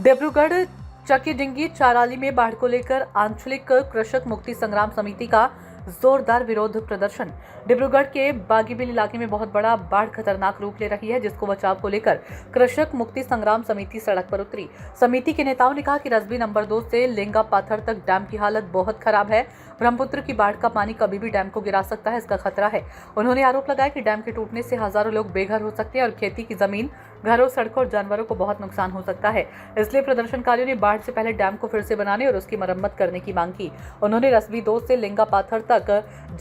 डिब्रूगढ़ चकीडिंगी चाराली में बाढ़ को लेकर आंचलिक कृषक मुक्ति संग्राम समिति का जोरदार विरोध प्रदर्शन। डिब्रूगढ़ के बागीबिल इलाके में बहुत बड़ा बाढ़ खतरनाक रूप ले रही है, जिसको बचाव को लेकर कृषक मुक्ति संग्राम समिति सड़क पर उतरी। समिति के नेताओं ने कहा कि रसबी नंबर 2 से लेंगा पाथर तक डैम की हालत बहुत खराब है। ब्रह्मपुत्र की बाढ़ का पानी कभी भी डैम को गिरा सकता है, इसका खतरा है। उन्होंने आरोप लगाया कि डैम के टूटने से हजारों लोग बेघर हो सकते हैं और खेती की जमीन, घरों, सड़कों और जानवरों को बहुत नुकसान हो सकता है। इसलिए प्रदर्शनकारियों ने बाढ़ से पहले डैम को फिर से बनाने और उसकी मरम्मत करने की मांग की। उन्होंने रसबी 2 से लेंगा पाथर तक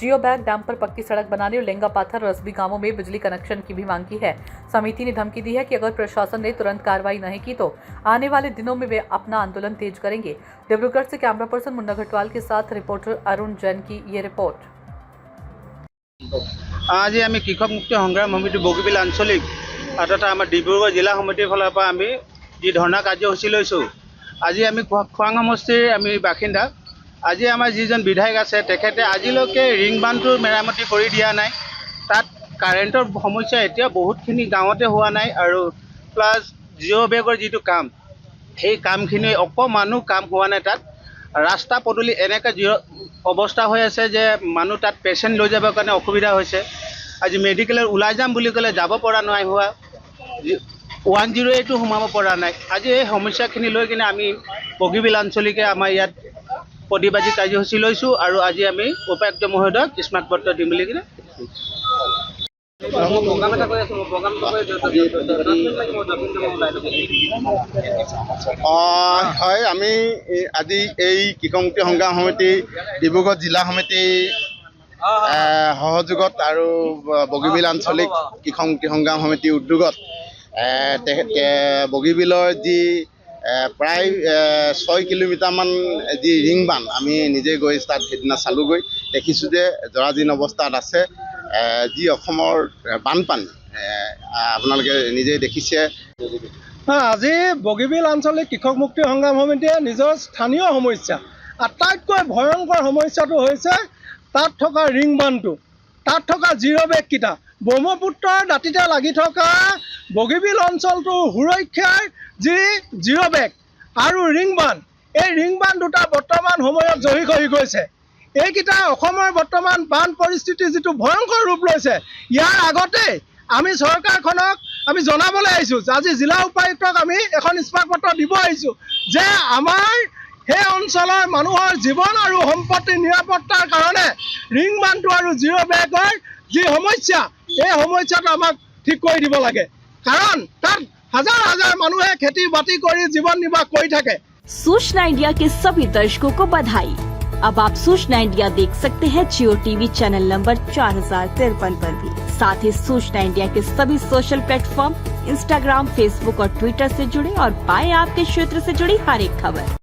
जियो बैग डैम पर पक्की सड़क बनाने और लेंगा पाथर रसबी गांवों में बिजली कनेक्शन की भी मांग की है। समिति ने धमकी दी है कि अगर प्रशासन ने तुरंत कार्रवाई नहीं की तो आने वाले दिनों में वे अपना आंदोलन तेज करेंगे। डिब्रूगढ़ से कैमरा पर्सन मुन्ना घटवाल के साथ रिपोर्टर अरुण जैन की ये रिपोर्ट। आज आम कृषक मुक्ति संग्राम समिति बगीबिल आंचलिक तथा आम डिब्रूगढ़ जिला समितिर फल जी धरना कार्यसूची लैसो। आज आम खुवांग समष्टिर बासिंदा। आज आम जीजन विधायक आते आजिलैके रिंग बांधटो मेरामती कर दिया ना। तक कारेन्टर समस्या एतिया बहुतखिनि गाँवते हुआ ना और प्लास जिओ बेगर जी काम সেই কামখিনি অকমানো কাম হোৱা নাই। তাত ৰাস্তা পদূলি এনেকৈ অৱস্থা হৈ আছে যে মানুহ তাত পেচেণ্ট লৈ যাবৰ কাৰণে অসুবিধা হৈছে। আজি মেডিকেলত ওলাই যাম বুলি ক'লে যাব পৰা নাই হোৱা, 108 সোমাব পৰা নাই। আজি এই সমস্যাখিনি লৈ কিনে আমি বগীবিল আঞ্চলিকে আমাৰ ইয়াত প্ৰতিবাদী কাৰ্যসূচী লৈছোঁ আৰু আজি আমি উপায়ুক্ত মহোদয়ক স্মাৰক পত্ৰ দিম বুলি কিনে হয়। আমি আজি এই কৃষক মুক্তি সংগ্ৰাম সমিতি ডিব্ৰুগড় জিলা সমিতি সহযোগত আৰু বগীবিল আঞ্চলিক কৃষক মুক্তি সংগ্ৰাম সমিতিৰ উদ্যোগত বগীবিলৰ যি প্ৰায় 6 কিলোমিটাৰমান যি ৰিং বান্ধ আমি নিজে গৈ তাত সেইদিনা চালোগৈ, দেখিছোঁ যে জৰাজীৰ্ণ অৱস্থাত আছে। যি অসমৰ বানপানী আপোনালোকে নিজেই দেখিছে। আজি বগীবিল আঞ্চলিক কৃষক মুক্তি সংগ্ৰাম সমিতিয়ে নিজৰ স্থানীয় সমস্যা আটাইতকৈ ভয়ংকৰ সমস্যাটো হৈছে তাত থকা ৰিং বান্ধটো, তাত থকা জিৰ' বেগকেইটা, ব্ৰহ্মপুত্ৰৰ দাঁতিতে লাগি থকা বগীবিল অঞ্চলটোৰ সুৰক্ষাৰ যি জিৰ' বেগ আৰু ৰিং বান্ধ, এই ৰিং বান্ধ দুটা বৰ্তমান সময়ত জহি খহি গৈছে। এইকেইটা অসমৰ বৰ্তমান বান পৰিস্থিতি যিটো ভয়ংকৰ ৰূপ লৈছে, ইয়াৰ আগতে আমি চৰকাৰখনক আমি জনাবলৈ আহিছোঁ, আজি জিলা উপায়ুক্তক আমি এখন স্মাৰক পত্ৰ দিব আহিছোঁ যে আমাৰ সেই অঞ্চলৰ মানুহৰ জীৱন আৰু সম্পত্তিৰ নিৰাপত্তাৰ কাৰণে ৰিং বান্ধটো আৰু জিৰ' বেগৰ যি সমস্যা, এই সমস্যাটো আমাক ঠিক কৰি দিব লাগে। কাৰণ তাত হাজাৰ হাজাৰ মানুহে খেতি বাতি কৰি জীৱন নিৰ্বাহ কৰি থাকে। सूचना इंडिया के सभी दर्शकों को बधाई। अब आप सूचना इंडिया देख सकते हैं जियो टीवी चैनल नंबर 4053 पर भी। साथ ही सूचना इंडिया के सभी सोशल प्लेटफॉर्म इंस्टाग्राम, फेसबुक और ट्विटर से जुड़े और पाएं आपके क्षेत्र से जुड़ी हर एक खबर।